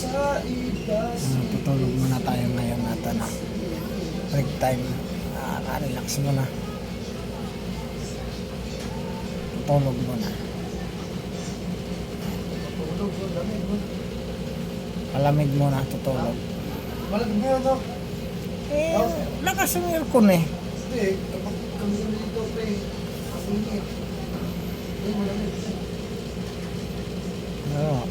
Tutulog muna tayo ngayon natin na break time. Relax muna. Tutulog muna. Palamig muna, tutulog. Malamig na ito. Lakas ang aircon eh. Hindi, kapag kami dito, pre, ang init. Hindi, malamig. Oo.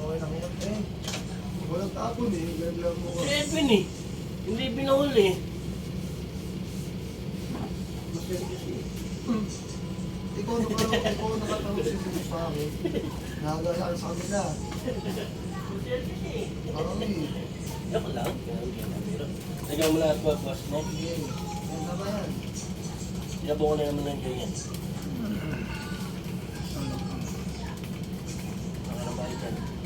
Okay lang yan, eh. Walang tapon eh, naglag mo ko. Si Edwin eh. Hindi binahuli. Ikaw nakatanong sa akin. Nakagasaan sa kanila. Si Edwin eh. Parang eh. Ako lang. Lagyan mo lahat po, boss mo. Sige, yan na ba yan? Ilabo ko na naman ng ganyan. Baka na ba yan?